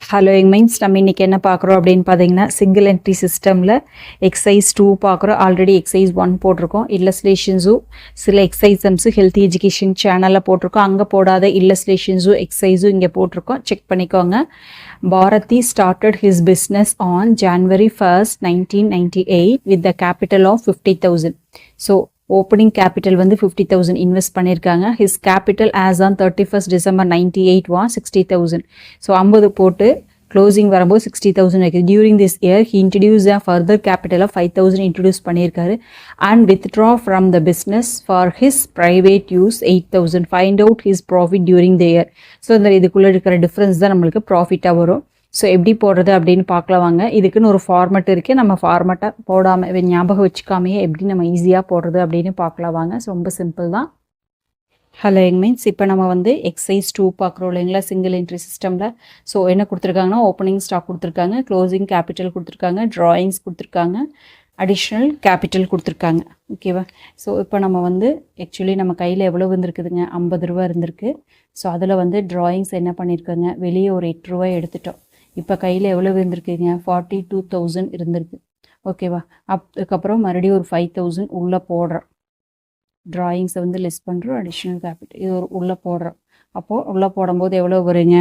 Hello mines, நம்ம இன்றைக்கி என்ன பார்க்குறோம் அப்படின்னு பார்த்தீங்கன்னா, சிங்கிள் என்ட்ரி சிஸ்டமில் எக்ஸசைஸ் 2 பார்க்குறோம். ஆல்ரெடி எக்ஸசைஸ் 1 போட்டிருக்கோம். இல்லஸ்ட்ரேஷன்ஸும் சில எக்ஸசைசம்ஸும் ஹெல்த் எஜுகேஷன் சேனலில் போட்டிருக்கோம். அங்கே போடாத இல்லஸ்ட்ரேஷன்ஸும் எக்ஸசைஸும் இங்கே போட்டிருக்கோம். செக் பண்ணிக்கோங்க. Bharathi started his business on January 1st, 1998 with the capital of 50,000. So, opening capital வந்து 50,000 இன்வெஸ்ட் பண்ணியிருக்காங்க. His capital as on 31st December 98 was 60,000. So 50 போட்டு க்ளோசிங் வரும்போது 60,000 இருக்குது. During this year he introduce a further capital of 5,000 introduce பண்ணியிருக்காரு. And withdraw from the business for his private use 8,000. Find out his profit during the year. So இந்த இதுக்குள்ளே இருக்கிற difference தான் நம்மளுக்கு ப்ராஃபிட்டாக வரும். ஸோ எப்படி போடுறது அப்படின்னு பார்க்கலாம் வாங்க. இதுக்குன்னு ஒரு ஃபார்மெட் இருக்குது. நம்ம ஃபார்மெட்டாக போடாமல் ஞாபகம் வச்சுக்காமையே எப்படி நம்ம ஈஸியாக போடுறது அப்படின்னு பார்க்கலாம் வாங்க. ஸோ ரொம்ப சிம்பிள் தான். ஹலோ மீன்ஸ், இப்போ நம்ம வந்து எக்ஸசைஸ் 2 பார்க்குறோம் இல்லைங்களா, சிங்கிள் என்ட்ரி சிஸ்டமில். ஸோ என்ன கொடுத்துருக்காங்கன்னா, ஓப்பனிங் ஸ்டாக் கொடுத்துருக்காங்க, க்ளோசிங் கேபிட்டல் கொடுத்துருக்காங்க, ட்ராயிங்ஸ் கொடுத்துருக்காங்க, அடிஷ்னல் கேபிட்டல் கொடுத்துருக்காங்க. ஓகேவா? ஸோ இப்போ நம்ம வந்து ஆக்சுவலி நம்ம கையில் எவ்வளோ வந்துருக்குதுங்க, 50 ரூபா இருந்திருக்கு. ஸோ அதில் வந்து ட்ராயிங்ஸ் என்ன பண்ணியிருக்கோங்க, வெளியே ஒரு 8 ரூபாய் எடுத்துட்டோம். இப்போ கையில் எவ்வளோ இருந்திருக்குங்க, 42,000 இருந்திருக்கு. ஓகேவா? அதுக்கப்புறம் மறுபடியும் ஒரு 5,000 உள்ளே போடுறோம். ட்ராயிங்ஸை வந்து லெஸ் பண்ணுறோம், அடிஷ்னல் கேபிட்டல் இது ஒரு உள்ளே போடுறோம். அப்போது உள்ளே போடும்போது எவ்வளோ வருங்க,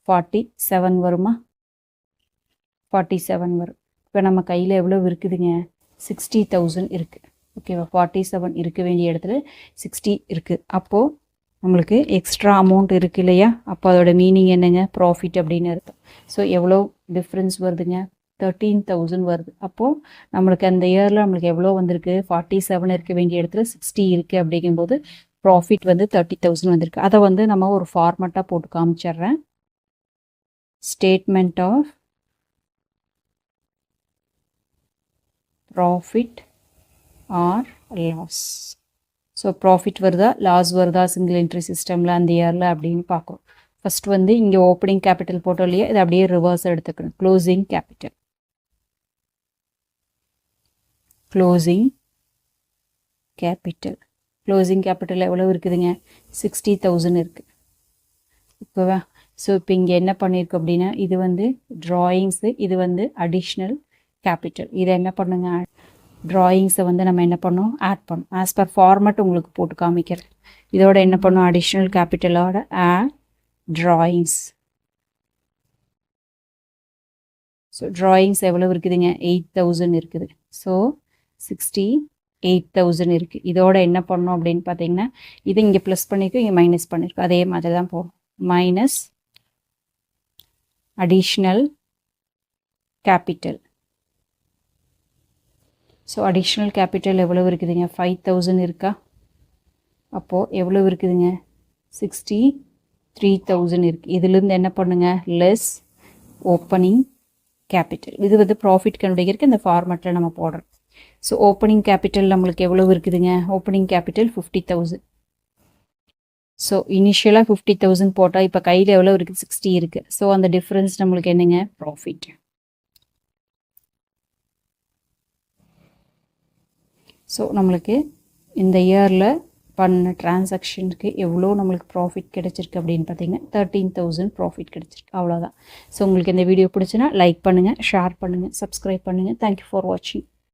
47 வருமா? 47 வரும். இப்போ நம்ம கையில் எவ்வளோ இருக்குதுங்க, 60,000 இருக்குது. ஓகேவா? 47 இருக்க வேண்டிய இடத்துல 60 இருக்குது. அப்போது நம்மளுக்கு எக்ஸ்ட்ரா அமௌண்ட் இருக்குது இல்லையா? அப்போ அதோட மீனிங் என்னங்க, ப்ராஃபிட் அப்படின்னு அர்த்தம். ஸோ எவ்வளோ டிஃப்ரென்ஸ் வருதுங்க, 13,000 வருது. அப்போது நம்மளுக்கு அந்த இயரில் நம்மளுக்கு எவ்வளோ வந்திருக்கு, 47 இருக்க வேண்டிய இடத்துல 60 இருக்குது. அப்படிங்கும்போது ப்ராஃபிட் வந்து 30,000 வந்திருக்கு. அதை வந்து நம்ம ஒரு ஃபார்மெட்டாக போட்டு காமிச்சிட்றேன். Statement of profit or loss. So profit வருதா லாஸ் வருதா சிங்கிள் என்ட்ரி சிஸ்டமில் அந்த இயரில் அப்படின்னு பார்க்குறோம். ஃபஸ்ட் வந்து இங்கே ஓப்பனிங் கேபிட்டல் போட்டோம் இல்லையா, இது அப்படியே ரிவர்ஸ் எடுத்துக்கணும். Closing capital, closing capital, closing capital எவ்வளோ இருக்குதுங்க, 60,000 இருக்குது. இப்போவா? ஸோ இப்போ இங்கே என்ன பண்ணியிருக்கோம் அப்படின்னா, இது வந்து ட்ராயிங்ஸு, இது வந்து அடிஷ்னல் கேபிட்டல். இதை என்ன பண்ணுங்க, ட்ராயிங்ஸை வந்து நம்ம என்ன பண்ணோம், ஆட் பண்ணோம். ஆஸ் பர் ஃபார்மட் உங்களுக்கு போட்டு காமிக்கிறேன். இதோட என்ன பண்ணோம், அடிஷ்னல் கேபிட்டலோட ஆட் ட்ராயிங்ஸ். ஸோ ட்ராயிங்ஸ் எவ்வளோ இருக்குதுங்க, 8,000 இருக்குது. ஸோ 68,000 இருக்குது. இதோட என்ன பண்ணோம் அப்படின்னு பார்த்தீங்கன்னா, இது இங்கே ப்ளஸ் பண்ணியிருக்கோம், இங்கே மைனஸ் பண்ணியிருக்கோம். அதே மாதிரி தான் போகும். Minus additional capital. So additional capital எவ்வளோ இருக்குதுங்க, 5,000 இருக்கா? அப்போது எவ்வளோ இருக்குதுங்க, 63,000 இருக்குது. இதுலேருந்து என்ன பண்ணுங்க, லெஸ் ஓப்பனிங் கேபிட்டல். இது வந்து ப்ராஃபிட் கண்டுபிடிக்கிறதுக்கு இந்த ஃபார்மெட்டில் நம்ம போடுறோம். ஸோ ஓப்பனிங் கேபிட்டல் நம்மளுக்கு எவ்வளோ இருக்குதுங்க, ஓப்பனிங் கேபிட்டல் 50,000. ஸோ இனிஷியலாக 50,000 போட்டால் இப்போ கையில் எவ்வளோ இருக்குது, 60 இருக்குது. ஸோ அந்த டிஃப்ரென்ஸ் நம்மளுக்கு என்னங்க, ப்ராஃபிட். ஸோ நம்மளுக்கு இந்த இயரில் பண்ண டிரான்சாக்ஷனுக்கு எவ்வளோ நம்மளுக்கு ப்ராஃபிட் கிடச்சிருக்கு அப்படின்னு பார்த்தீங்கன்னா 13,000 ப்ராஃபிட் கிடச்சிருக்கு. அவ்வளோதான். ஸோ உங்களுக்கு இந்த வீடியோ பிடிச்சுன்னா லைக் பண்ணுங்கள், ஷேர் பண்ணுங்கள், சப்ஸ்கிரைப் பண்ணுங்கள். தேங்க்யூ ஃபார் வாட்சிங்.